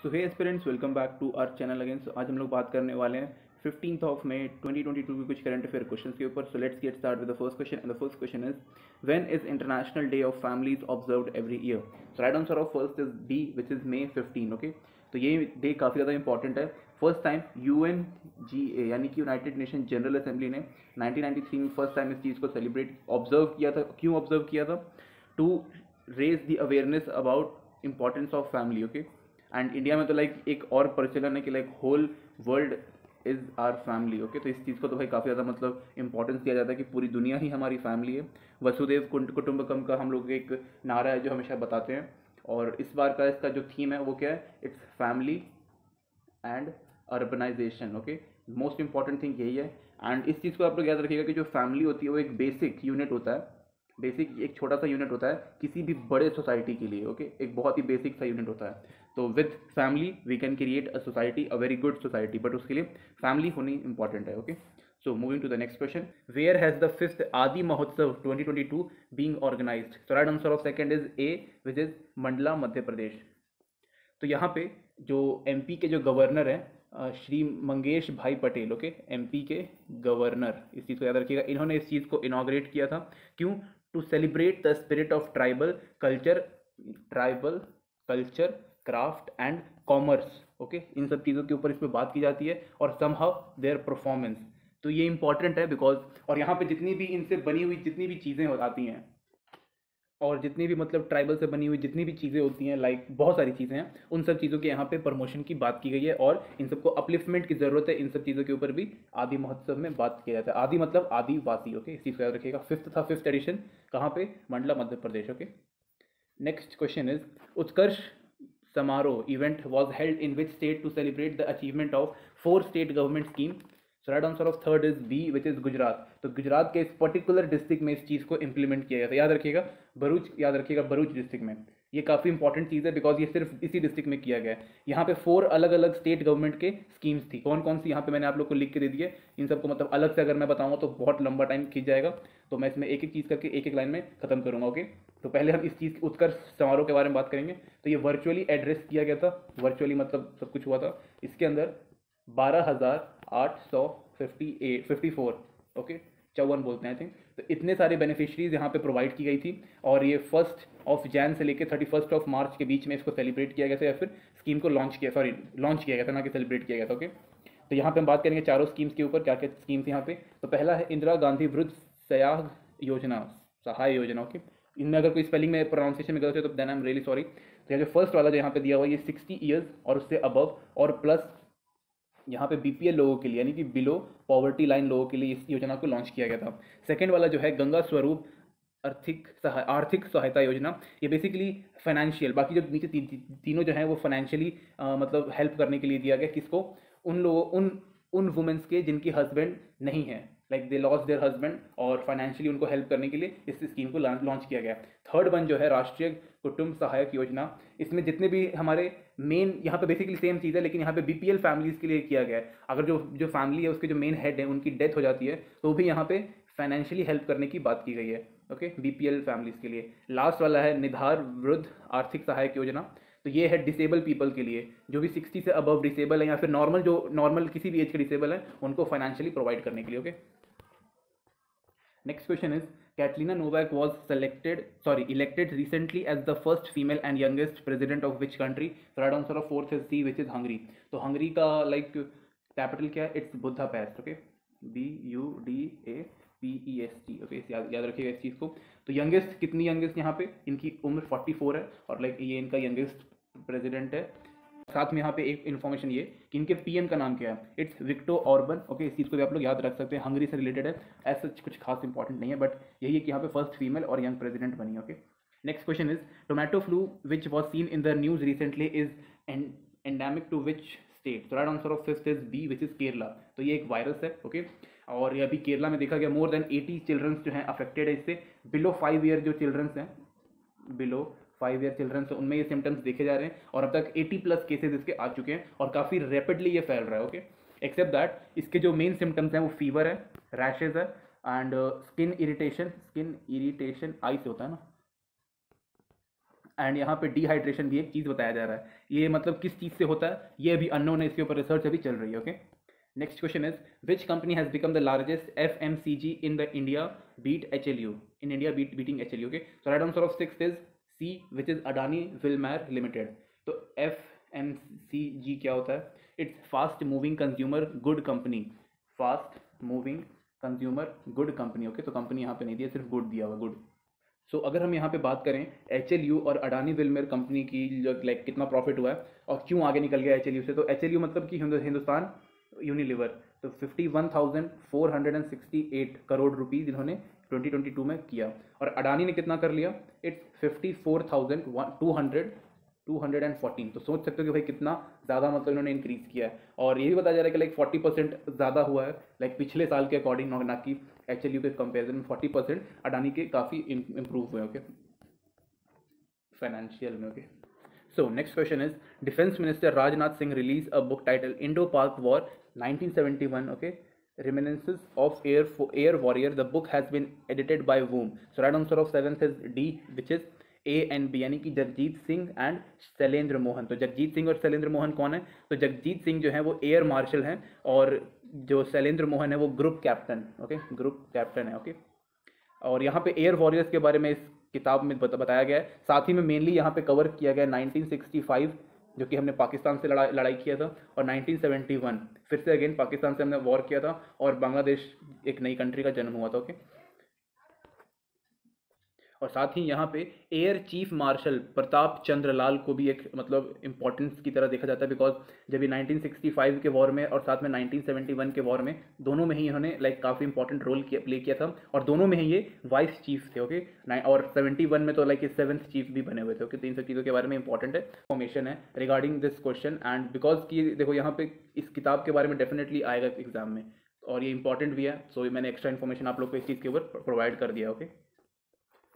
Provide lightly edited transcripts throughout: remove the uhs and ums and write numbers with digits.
So hey aspirants, welcome back to our channel again. So आज हम लोग बात करने वाले हैं 15 मई 2022 के कुछ करंट अफेयर क्वेश्चन के ऊपर। So let's get start with the first question and the first question is when is international day of families observed every year. So right answer of first is B which is May 15। Okay, तो ये day काफ़ी ज़्यादा important है। First time UNGA यानी कि United nation general assembly ने 1993 में first time इस चीज़ को सेलिब्रेट ऑब्जर्व किया था। क्यों ऑब्जर्व किया था? To raise the awareness about importance of family. Okay, and India में तो लाइक एक और प्रचलन है कि like whole world is our family. Okay, तो इस चीज़ को तो भाई काफ़ी ज़्यादा मतलब इंपॉर्टेंस दिया जाता है कि पूरी दुनिया ही हमारी फैमिली है। वसुदेव कुटुंबकम का हम लोग एक नारा है जो हमेशा बताते हैं, और इस बार का इसका जो थीम है वो क्या है? It's family and urbanisation. Okay, most important thing यही है। एंड इस चीज़ को आप लोग याद रखिएगा कि जो फैमिली होती है वो एक बेसिक यूनिट होता है, बेसिक एक छोटा सा यूनिट होता है किसी भी बड़े सोसाइटी के लिए। ओके, एक बहुत ही बेसिक सा यूनिट होता है। तो with family we can create a society, a very good society, but उसके लिए फैमिली होनी इंपॉर्टेंट है। Okay, so moving to the next question, where has the 5th Aadi Mahotsav 2022 being organised. So right answer of second is A which is Mandla, Madhya Pradesh. तो यहाँ पे जो MP के जो गवर्नर हैं श्री मंगेश भाई पटेल, ओके, MP के गवर्नर, इस चीज़ को याद रखिएगा, इन्होंने इस चीज़ को इनॉग्रेट किया था। क्यों? To celebrate the spirit of tribal culture, craft and commerce. Okay, इन सब चीज़ों के ऊपर इस पर बात की जाती है, और समहाउ देयर परफॉर्मेंस। तो ये इंपॉर्टेंट है बिकॉज, और यहाँ पे जितनी भी इनसे बनी हुई जितनी भी चीज़ें आती हैं, और जितनी भी मतलब ट्राइबल से बनी हुई जितनी भी चीज़ें होती हैं, लाइक बहुत सारी चीज़ें हैं, उन सब चीज़ों के यहाँ पे प्रमोशन की बात की गई है, और इन सबको अपलिफ्टमेंट की ज़रूरत है। इन सब चीज़ों के ऊपर भी आदि महोत्सव में बात किया जाता है। आदि मतलब आदिवासी। ओके, इस चीज़ को याद रखिएगा। फिफ्थ एडिशन कहाँ पे? Mandla, Madhya Pradesh. Okay, next question is Utkarsh Samaroh event was held in which state to celebrate the achievement of 4 state government scheme. So right answer of third is B which is Gujarat. तो गुजरात के इस पर्टिकुलर डिस्ट्रिक्ट में इस चीज़ को implement किया गया था। याद रखिएगा भरूच, याद रखिएगा भरूच डिस्ट्रिक्ट में। ये काफ़ी इंपॉर्टेंट चीज़ है बिकॉज ये सिर्फ इसी डिस्ट्रिक्ट में किया गया है। यहाँ पे 4 अलग अलग स्टेट गवर्नमेंट के स्कीम्स थी। कौन कौन सी यहाँ पे मैंने आप लोग को लिख के दे दी है। इन सबको मतलब अलग से अगर मैं बताऊँगा तो बहुत लंबा टाइम खींच जाएगा, तो मैं इसमें एक एक चीज़ करके एक एक लाइन में खत्म करूँगा। ओके, तो पहले हम इस चीज़ उत्कर्ष समारोह के बारे में बात करेंगे। तो ये वर्चुअली एड्रेस किया गया था, वर्चुअली मतलब सब कुछ हुआ था। इसके अंदर 12,854, ओके, 54 बोलते हैं आई थिंक। तो इतने सारे बेनिफिशरीज यहाँ पे प्रोवाइड की गई थी, और ये 1 जैन से लेकर 31 मार्च के बीच में इसको सेलिब्रेट किया गया था, या फिर स्कीम को लॉन्च किया गया था, ना कि सेलिब्रेट किया गया था। ओके, तो यहाँ पे हम बात करेंगे चारों स्कीम्स के ऊपर, क्या क्या स्कीम्स यहाँ पे। तो पहला है इंदिरा गांधी वृद्ध सहाय योजना। ओके, इनमें अगर कोई स्पेलिंग में प्रोनाउंसिएशन में गलत है तो then I am really sorry. तो यहाँ जो फर्स्ट वाला जो यहाँ पे दिया हुआ है ये 60 ईयर्स और उससे अबव, और प्लस यहाँ पे BPL लोगों के लिए यानी कि बिलो पॉवर्टी लाइन लोगों के लिए इस योजना को लॉन्च किया गया था। सेकेंड वाला जो है गंगा स्वरूप आर्थिक सहायता योजना। ये बेसिकली फाइनेंशियल, बाकी जो नीचे तीनों जो हैं वो फाइनेंशियली मतलब हेल्प करने के लिए दिया गया। किसको? उन लोगों उन वुमेंस के जिनकी हस्बैंड नहीं है, like they lost their husband, और फाइनेंशियली उनको हेल्प करने के लिए इस स्कीम को लॉन्च किया गया। थर्ड वन जो है राष्ट्रीय कुटुंब सहायक योजना। इसमें जितने भी हमारे मेन, यहाँ पे बेसिकली सेम चीज़ है, लेकिन यहाँ पे BPL फैमिलीज़ के लिए किया गया है। अगर जो फैमिली है उसके जो मेन हेड है उनकी डेथ हो जाती है तो भी यहाँ पे फाइनेंशियली हेल्प करने की बात की गई है। ओके, BPL फैमिलीज़ के लिए। लास्ट वाला है निधार वृद्ध आर्थिक सहायक योजना। तो ये है डिसेबल पीपल के लिए, जो भी 60 से अबव डिसेबल है, या फिर नॉर्मल किसी भी एज के डिसेबल है, उनको फाइनेंशियली प्रोवाइड करने के लिए। Okay, next question is Katrina Novak was elected recently as the first female and youngest president of which country. Right answer of fourth is C which is Hungary. तो Hungary का like capital क्या है? It's Budapest. Okay, BUDAPEST। Okay, याद रखिएगा इस चीज़ को। तो यंगेस्ट कितनी यंगेस्ट यहाँ पे? इनकी उम्र 44 है, और लाइक ये इनका यंगेस्ट प्रेसिडेंट है। साथ में यहाँ पे एक इन्फॉर्मेशन ये कि इनके PM का नाम क्या है? It's victor Orban. ओके, इस चीज़ को भी आप लोग याद रख सकते हैं, हंगरी से रिलेटेड है, ऐसा कुछ खास इंपॉर्टेंट नहीं है, बट यही है कि यहाँ पे फर्स्ट फीमेल और यंग प्रेसिडेंट बनी। Okay, next question is tomato flu which was seen in the news recently is endemic to which state. Right answer of fifth is B which is Kerala. तो ये एक वायरस है। Okay, और ये अभी केरला में देखा गया मोर देन 80 चिल्ड्रंस जो हैं अफेक्टेड है इससे। बिलो 5 ईयर जो चिल्ड्रंस हैं, बिलो 5 ईयर चिल्ड्रंस, उनमें ये सिम्टम्स देखे जा रहे हैं, और अब तक 80+ केसेस इसके आ चुके हैं, और काफ़ी रैपिडली ये फैल रहा है। ओके, एक्सेप्ट दैट इसके जो मेन सिम्टम्स हैं वो फीवर है, रैशेज है, एंड स्किन इरिटेशन आई से होता है ना, एंड यहाँ पे डिहाइड्रेशन भी एक चीज़ बताया जा रहा है, ये मतलब किस चीज़ से होता है ये अभी अननोन है, इसके ऊपर रिसर्च अभी चल रही है। Okay, next question is which company has become the largest FMCG in the India beat HLU in India beating HLU। Okay, so right answer of six is C which is Adani Wilmar limited. तो FMCG क्या होता है? It's fast moving consumer good company, fast moving consumer good company. Okay, तो company यहाँ पे नहीं दिया, सिर्फ गुड दिया हुआ, गुड। सो अगर हम यहाँ पे बात करें HLU और अडानी विल्मर कंपनी की लाइक कितना प्रॉफिट हुआ है और क्यों आगे निकल गया HLU से, तो HLU मतलब कि हिंदुस्तान यूनिलीवर, तो 51,468 करोड़ रुपीज़ इन्होंने 2022 में किया। और अडानी ने कितना कर लिया? इट्स 54,214। तो सोच सकते हो कि भाई कितना ज़्यादा मतलब इन्होंने इंक्रीज़ किया है। और ये भी बताया जा रहा है कि लाइक 40% ज़्यादा हुआ है लाइक पिछले साल के अकॉर्डिंग, ना कि HLU के कंपेरिजन में 40% अडानी के काफ़ी इम्प्रूव हुए। ओके, फाइनेंशियल में। Okay, so next question is Defense Minister Rajnath Singh released a book titled Indo-Pak War 1971. Okay, Reminiscences of Air Warrior. The book has been edited by whom? So right answer of seventh is D, which is A and B, यानी कि Jagjit Singh and Shailendra Mohan. तो जगजीत सिंह और शैलेंद्र मोहन कौन है? तो जगजीत सिंह जो है वो एयर मार्शल हैं और जो शैलेंद्र मोहन है वो group captain. Okay, group captain है। ओके, और यहाँ पे एयर वॉरियर्स के बारे में इस किताब में बताया गया है। साथ ही में मेनली यहाँ पे कवर किया गया 1965 जो कि हमने पाकिस्तान से लड़ाई किया था, और 1971 फिर से अगेन पाकिस्तान से हमने वॉर किया था और बांग्लादेश एक नई कंट्री का जन्म हुआ था। ओके, और साथ ही यहाँ पे air chief marshal Pratap Chandra लाल को भी एक मतलब इंपॉर्टेंस की तरह देखा जाता है, बिकॉज जब ये 1965 के वॉर में और साथ में 1971 के वॉर में दोनों में ही इन्होंने लाइक काफ़ी इंपॉर्टेंट रोल प्ले किया था, और दोनों में ही ये वाइस चीफ थे। ओके, और 71 में तो लाइक ये 7th चीफ भी बने हुए थे। ओके, तो इन सब चीज़ों के बारे में इंपॉर्टेंट है इन्फॉर्मेशन है regarding this question, and because की देखो यहाँ पे इस किताब के बारे में डेफिनेटली आएगा एग्जाम में और ये इंपॉर्टेंट भी है, सो मैंने एक्स्ट्रा इन्फॉर्मेशन आप लोग को इस चीज़ के ऊपर प्रोवाइड कर दिया। Okay,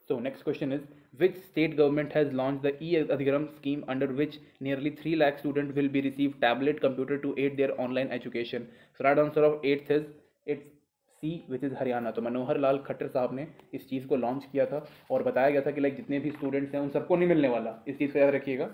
so next question is which state government has launched the e-Adhigaram scheme under which nearly 3 lakh students will be receive tablet computer to aid their online education? So right answer of 8th is it's C, which is Haryana. तो मनोहर लाल खट्टर साहब ने इस चीज़ को launch किया था और बताया गया था कि लाइक जितने भी स्टूडेंट्स हैं उन सबको नहीं मिलने वाला, इस चीज़ को याद रखिएगा।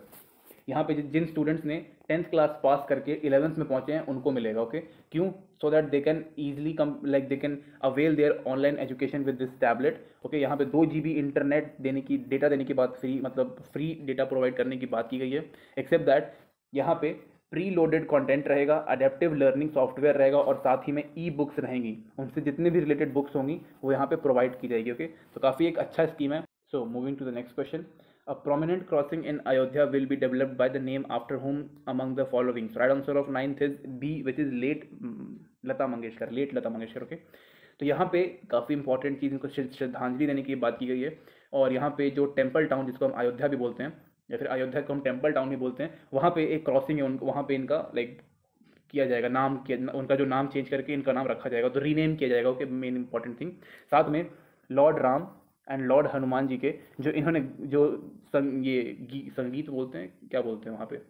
यहाँ पे जिन स्टूडेंट्स ने 10th क्लास पास करके 11th में पहुंचे हैं उनको मिलेगा। ओके, क्यों? So that they can easily come like they can avail their online education with this tablet. Okay, यहाँ पे 2 GB इंटरनेट देने की डेटा देने की बात फ्री डेटा प्रोवाइड करने की बात की गई है। एक्सेप्ट दैट यहाँ पे प्री लोडेड कंटेंट रहेगा, अडेप्टिव लर्निंग सॉफ्टवेयर रहेगा और साथ ही में ई बुक्स रहेंगी, उनसे जितने भी रिलेटेड बुक्स होंगी वो यहाँ पे प्रोवाइड की जाएगी। ओके, तो काफ़ी एक अच्छा स्कीम है। So moving to the next question, a prominent crossing in Ayodhya will be developed by the name after whom among the following? So right answer of 9th is B, which is late Lata Mangeshkar, late Lata Mangeshkar. Okay, तो यहाँ पे काफ़ी important चीज़ इनको श्रद्धांजलि देने की बात की गई है, और यहाँ पे जो टेम्पल टाउन जिसको हम अयोध्या भी बोलते हैं या फिर अयोध्या को हम टेम्पल टाउन भी बोलते हैं, वहाँ पे एक क्रॉसिंग है, उनको वहाँ पे इनका लाइक किया जाएगा, नाम किया, उनका जो नाम चेंज करके इनका नाम रखा जाएगा, तो रीनेम किया जाएगा। Okay, main important thing. साथ में lord Ram and lord Hanuman ji के जो इन्होंने जो संगीत बोलते हैं, क्या बोलते हैं वहाँ पे,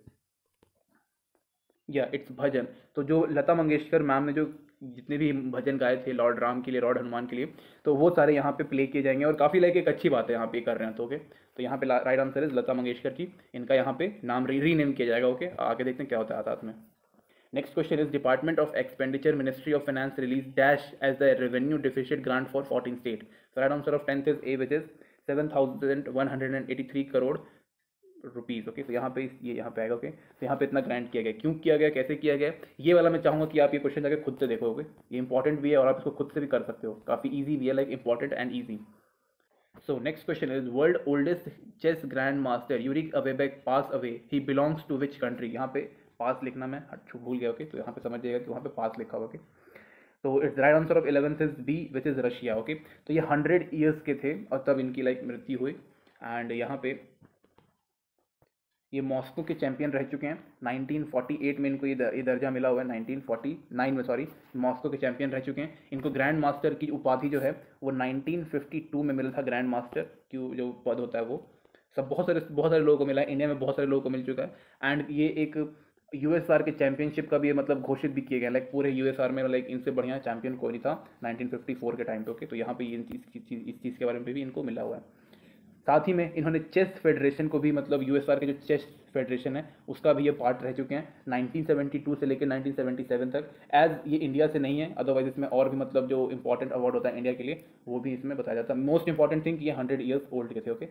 या इट्स भजन, तो जो लता मंगेशकर मैम ने जो जितने भी भजन गाए थे लॉर्ड राम के लिए, लॉर्ड हनुमान के लिए, तो वो सारे यहाँ पे प्ले किए जाएंगे और काफ़ी लाइक एक अच्छी बात है यहाँ पे कर रहे हैं। तो ओके, तो यहाँ पे right answer is Lata Mangeshkar ji, इनका यहाँ पे नाम रीनेम किया जाएगा। ओके, आगे देखते हैं क्या होता है साथ में। Next question is Department of Expenditure Ministry of Finance released dash as the revenue deficit grant for 14 state. So right answer of 10th is A, which is 7,183 crore rupees. Okay, तो यहाँ पे ये यहाँ पे आएगा। ओके, तो यहाँ पे इतना ग्रांट किया गया, क्यों किया गया, कैसे किया गया, ये वाला मैं चाहूँगा कि आप ये क्वेश्चन जाके खुद से देखोगे, ये इंपॉर्टेंट भी है और आप इसको खुद से भी कर सकते हो, काफ़ी ईजी भी है, like important and easy. So next question is world oldest chess grandmaster Yurik Avebeck passed away. He belongs to which country? यहाँ पे पास लिखना मैं भूल गया। ओके, तो यहाँ पे समझ जाएगा कि वहाँ पे पास लिखा हुआ। ओके, तो it's right answer of 11th is B, which is Russia. Okay, तो ये 100 ईयर्स के थे और तब इनकी लाइक मृत्यु हुई, एंड यहाँ पे ये मॉस्को के चैंपियन रह चुके हैं। 1948 में इनको ये दर्जा मिला हुआ है, 1949 में सॉरी, मॉस्को के चैंपियन रह चुके हैं। इनको ग्रैंड मास्टर की उपाधि जो है वो 1952 में मिला था, ग्रैंड मास्टर की जो पद होता है वो सब बहुत सारे लोगों को मिला है, इंडिया में बहुत सारे लोगों को मिल चुका है। एंड ये एक यूएसआर के चैंपियनशिप का भी मतलब घोषित भी किया गया, लाइक पूरे यूएसआर में लाइक इनसे बढ़िया चैंपियन कोई नहीं था 1954 के टाइम पे। ओके, तो यहाँ पे इस चीज़ के बारे में भी इनको मिला हुआ है। साथ ही में इन्होंने चेस फेडरेशन को भी, मतलब यूएसआर के जो चेस फेडरेशन है उसका भी ये पार्ट रह चुके हैं 1972 से लेकर 1977 तक। एज ये इंडिया से नहीं है, अदरवाइज इसमें और भी मतलब जो इंपॉर्टेंट अवार्ड होता है इंडिया के लिए वो भी इसमें बताया जाता है। मोस्ट इंपॉर्टेंट थिंग ये 100 ईयर्स ओल्ड के थे। Okay,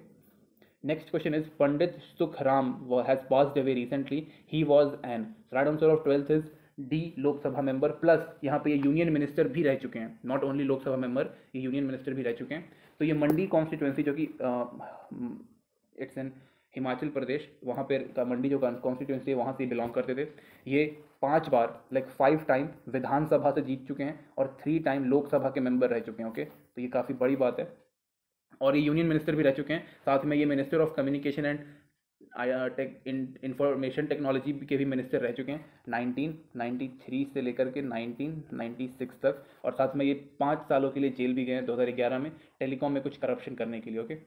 next question is Pandit Sukhram has passed away recently, he was an, right answer of 12th is D, Lok Sabha member, plus यहाँ पे ये यूनियन मिनिस्टर भी रह चुके हैं, नॉट ओनली लोकसभा मेंबर, ये यूनियन मिनिस्टर भी रह चुके हैं। तो ये मंडी कॉन्स्टिट्यूंसी जो कि इट्स इन हिमाचल प्रदेश, वहाँ पे का मंडी जो कॉन्स्टिट्यूंसी है वहाँ से बिलोंग करते थे। ये 5 बार 5 टाइम विधानसभा से जीत चुके हैं और 3 टाइम लोकसभा के मेंबर रह चुके हैं। ओके, तो ये काफ़ी बड़ी बात है। और ये यूनियन मिनिस्टर भी रह चुके हैं, साथ में ये minister of communication and information technology के भी मिनिस्टर रह चुके हैं 1993 से लेकर के 1996 तक। और साथ में ये 5 सालों के लिए जेल भी गए हैं 2011 में टेलीकॉम में कुछ करप्शन करने के लिए। Okay,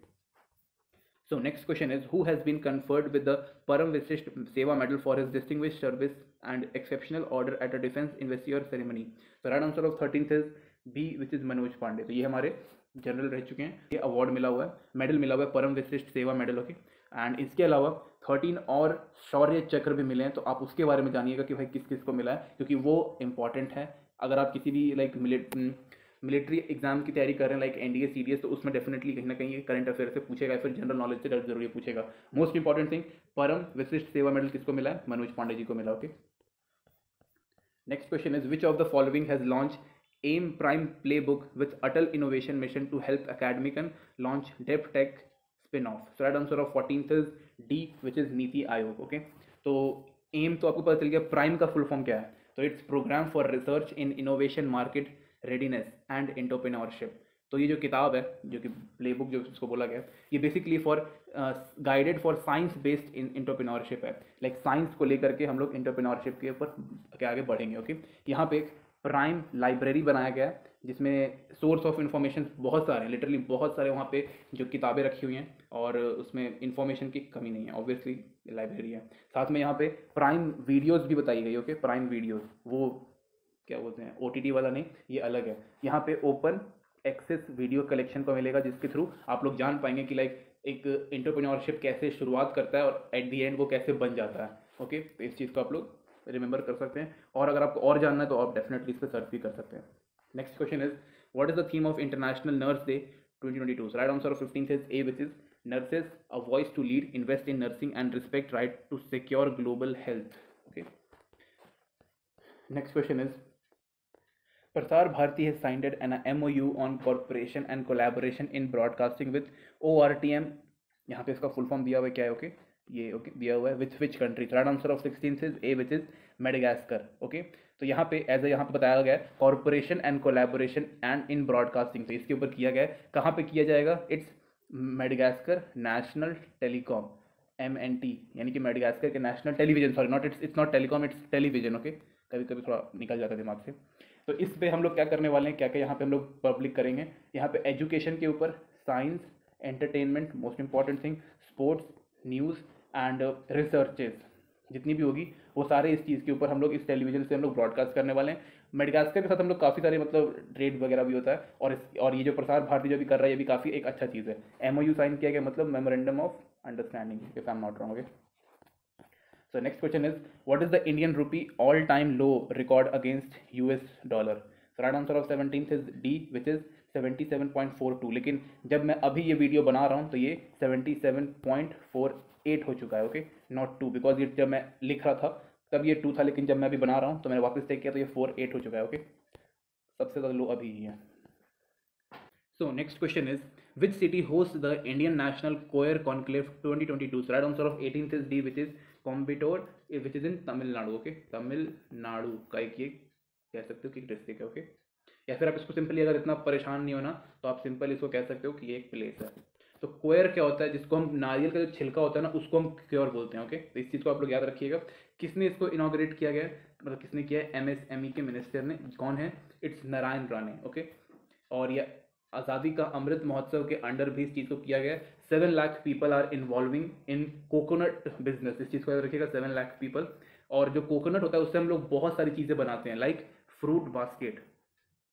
so next question is who has been conferred with the Param Vishisht Seva Medal for his distinguished service and exceptional order at a defense investiture ceremony? So right answer of 13th is B, which is Manoj Pandey. तो ये हमारे general रह चुके हैं, ये award मिला हुआ है, मेडल मिला हुआ है, परम विशिष्ट सेवा मेडल। ओके, एंड इसके अलावा 13 और शौर्य चक्र भी मिले हैं, तो आप उसके बारे में जानिएगा कि भाई किस किस को मिला है, क्योंकि वो इंपॉर्टेंट है। अगर आप किसी भी मिलिट्री एग्जाम की तैयारी कर रहे हैं लाइक एनडीए सीडीएस, तो उसमें डेफिनेटली कहीं ना कहीं करंट अफेयर से पूछेगा, फिर जनरल नॉलेज से जरूर पूछेगा। मोस्ट इंपॉर्टेंट थिंग, परम विशिष्ट सेवा मेडल किसको मिला है? मनोज पांडे जी को मिला। Okay, next question is which of the following has launch AIM Prime Playbook with Atal Innovation Mission to help academic and launch Dev Tech spin-off? So right answer of 14th is D, which is NITI Aayog. Okay, तो AIM तो आपको पता चल गया, prime का full form क्या है? तो it's programme for research in innovation market readiness and entrepreneurship. तो ये जो किताब है, जो कि प्लेबुक जो इसको बोला गया, ये basically for guided for science based in entrepreneurship है। लाइक साइंस को लेकर के हम लोग एंटरप्रेन्योरशिप के ऊपर के आगे बढ़ेंगे। ओके, यहाँ पे एक प्राइम लाइब्रेरी बनाया गया है जिसमें सोर्स ऑफ इन्फॉर्मेशन बहुत सारे हैं, लिटरली बहुत सारे वहाँ पे जो किताबें रखी हुई हैं और उसमें इन्फॉर्मेशन की कमी नहीं है, ऑब्वियसली लाइब्रेरी है। साथ में यहाँ पे प्राइम वीडियोस भी बताई गई। ओके, प्राइम वीडियोस, वो क्या बोलते हैं, OTT वाला नहीं, ये अलग है। यहाँ पे ओपन एक्सेस वीडियो कलेक्शन को मिलेगा, जिसके थ्रू आप लोग जान पाएंगे कि लाइक एक एंटरप्रेन्योरशिप कैसे शुरुआत करता है और एट दी एंड वो कैसे बन जाता है। ओके, तो इस चीज़ को आप लोग रिमेंबर कर सकते हैं, और अगर आपको और जानना है तो आप डेफिनेटली इस पर सर्च भी कर सकते हैं। Next question is what is the theme of international nurse day 2022? Right answer of 15th is A, which is nurses a voice to lead, invest in nursing and respect right to secure global health. Okay, next question is Prasar Bharati has signed an MOU on cooperation and collaboration in broadcasting with ORTM। यहाँ पे इसका full form दिया हुआ है, क्या है? Okay, ये okay दिया हुआ है with which country? Right answer of 16th is A, which is Madagascar. Okay, तो यहाँ पे एज ए यहाँ पे बताया गया है corporation and collaboration and in broadcasting, तो इसके ऊपर किया गया है। कहाँ पे किया जाएगा? It's Madagascar national telecom, MNT, यानी कि मेडागास्कर के national television, sorry not it's not telecom, it's television. Okay, कभी कभी थोड़ा निकल जाता है दिमाग से। तो इस पे हम लोग क्या करने वाले हैं, क्या क्या यहाँ पे हम लोग पब्लिक करेंगे? यहाँ पे एजुकेशन के ऊपर, science, entertainment, most important thing, sports, news and researches, जितनी भी होगी वो सारे इस चीज़ के ऊपर हम लोग इस टेलीविजन से हम लोग ब्रॉडकास्ट करने वाले हैं। मेडागास्कर के साथ हम लोग काफ़ी सारे मतलब ट्रेड वगैरह भी होता है, और ये जो प्रसार भारती जो भी कर रहा है ये भी काफ़ी एक अच्छा चीज़ है। MOU साइन किया गया, मतलब memorandum of understanding, if I am not wrong. So next question is what is the Indian rupee all time low record against US dollar? So right answer of 17th is D, which is 77.42। लेकिन जब मैं अभी ये video बना रहा हूँ तो ये 77.48 हो चुका है। ओके, नॉट 2, बिकॉज ये जब मैं लिख रहा था तब ये 2 था, लेकिन जब मैं अभी बना रहा हूँ तो मैंने वापस चेक किया तो ये 48 हो चुका है। ओके, सबसे ज़्यादा लो अभी ही है। So next question is which city hosts the Indian National Choir Conclave 2022? So right answer of 18th is D, which is Coimbatore, which is in Tamil Nadu. Okay, Tamil Nadu का एक ये कह सकते हो कि डिस्ट्रिक्ट है। ओके, या फिर आप इसको सिंपली, अगर इतना परेशान नहीं होना तो आप सिंपल इसको कह सकते हो कि ये एक प्लेस है। तो कोयर क्या होता है? जिसको हम नारियल का जो छिलका होता है ना, उसको हम क्योर बोलते हैं। ओके, तो इस चीज़ को आप लोग याद रखिएगा। किसने इसको इनॉग्रेट किया गया, मतलब किसने किया है? MSME के मिनिस्टर ने। कौन है? इट्स नारायण राणे। ओके, और ये आज़ादी का अमृत महोत्सव के अंडर भी इस चीज़ को किया गया। 7 lakh people are involving in coconut business, इस चीज़ को याद रखिएगा, 7 लाख पीपल। और जो कोकोनट होता है उससे हम लोग बहुत सारी चीज़ें बनाते हैं, लाइक फ्रूट बास्केट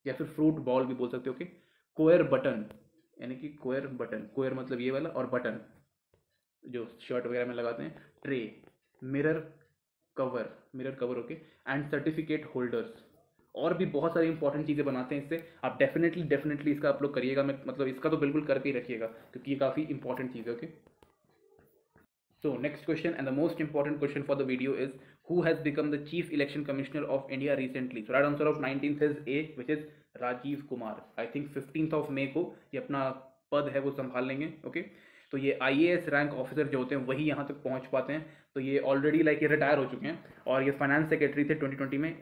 या फिर फ्रूट बॉल भी बोल सकते हो। ओके, कोयर बटन, यानी कि कोयर बटन, कोयर मतलब ये वाला, और बटन जो शर्ट वगैरह में लगाते हैं, tray, mirror cover, mirror cover okay, and certificate holders. और भी बहुत सारी इंपॉर्टेंट चीज़ें बनाते हैं इससे। आप डेफिनेटली इसका आप लोग करिएगा, मैं मतलब इसका तो बिल्कुल करके ही रखिएगा क्योंकि ये काफ़ी इंपॉर्टेंट चीज़ है। Okay, so next question and the most important question for the video is who has become the chief election commissioner of India recently? So right answer of 19th is A, which is Rajiv Kumar. I think 15th of May को ये अपना पद है वो संभाल लेंगे। Okay, तो ये IAS रैंक ऑफिसर जो होते हैं वही यहाँ तक पहुँच पाते हैं। तो ये ऑलरेडी लाइक ये रिटायर हो चुके हैं और ये फाइनेंस सेक्रेटरी थे 2020 में,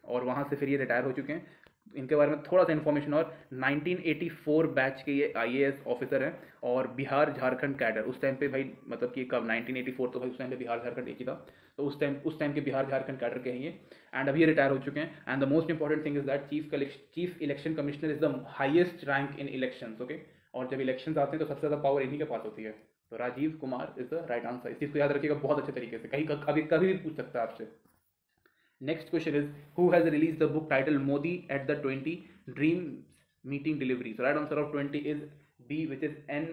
और वहाँ से फिर ये रिटायर हो चुके हैं। इनके बारे में थोड़ा सा इन्फॉर्मेशन, और 1984 बैच के ये IAS ऑफिसर हैं और बिहार झारखंड कैडर उस टाइम पे भाई, मतलब कि कब 1984, तो भाई उस टाइम पे बिहार झारखंड एक ही था, तो उस टाइम के बिहार झारखंड कैडर के हैं ये, एंड अभी ये रिटायर हो चुके हैं। And the most important thing is that chief election commissioner is the highest rank in election. Okay, और जब इलेक्शन आते हैं तो सबसे ज़्यादा पावर इन्हीं के पास होती है। तो Rajiv Kumar is the right answer. इस चीज़ को याद रखिएगा बहुत अच्छे तरीके से, कहीं कभी भी पूछ सकता है आपसे। Next question is who has released the book titled Modi at the 20 Dreams Meeting Delivery? So right answer of 20 is B, which is N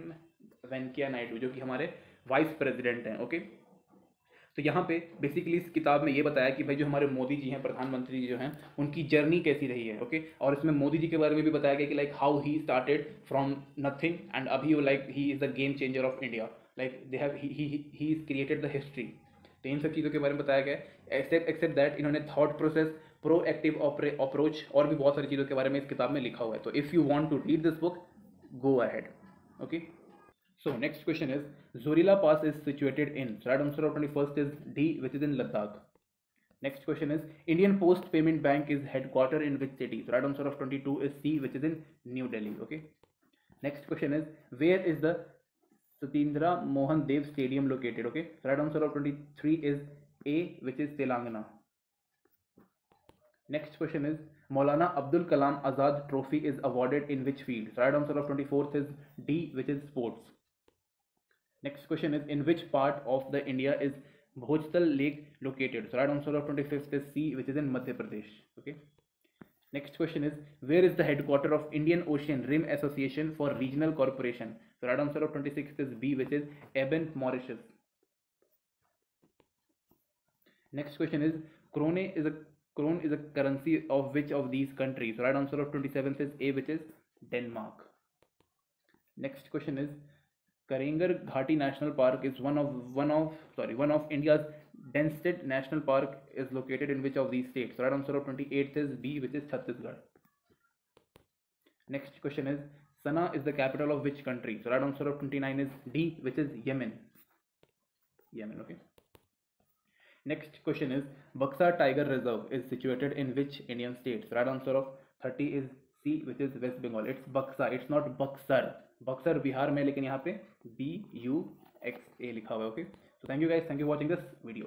Venkaiah Naidu, जो कि हमारे वाइस प्रेसिडेंट हैं। ओके, तो यहाँ पे बेसिकली इस किताब में ये बताया कि भाई जो हमारे मोदी जी हैं, प्रधानमंत्री जी जो हैं, उनकी जर्नी कैसी रही है। ओके, और इसमें मोदी जी के बारे में भी बताया गया कि like how he started from nothing and अभी वो like he is the game changer of India, like they have he is created the history. तो इन सब चीज़ों के बारे में बताया गया है। एक्सेप्ट दैट इन्होंने थॉट प्रोसेस, प्रोएक्टिव अप्रोच और भी बहुत सारी चीज़ों के बारे में इस किताब में लिखा हुआ है। तो if you want to read this book, go ahead. Okay, so next question is Zorilla Pass is situated in, so right answer of 21st is D, which is in Ladakh. Next question is Indian Post Payment Bank is headquartered in which city? So right answer of 22 is C, which is in New Delhi. Okay, next question is where is the Satindra Mohan Dev Stadium located? Okay, so right answer of 23 is A, which is Telangana. Next question is Maulana Abdul Kalam Azad Trophy is awarded in which field? So right answer of 24th is D, which is sports. Next question is in which part of the India is Bhojtal Lake located? So right answer of 25th is C, which is in Madhya Pradesh. Okay, next question is where is the headquarter of Indian Ocean Rim Association for Regional Corporation? So right answer of 26th is B, which is Eben, Mauritius. Next question is krone is a currency of which of these countries? So right answer of 27th is A, which is Denmark. Next question is Karengar Ghati National Park is one of India's densest national park is located in which of these states? So right answer of 28th is B, which is Chhattisgarh. Next question is Sana'a is the capital of which country? So right answer of 29 is D, which is Yemen. Okay. Next question is Buxar Tiger Reserve is situated in which Indian state? So right answer of 30 is C, which is West Bengal. It's Buxar, it's not Buxar. Buxar Bihar में, लेकिन यहाँ पे BUXA लिखा हुआ है। Okay, so thank you guys, thank you watching this video.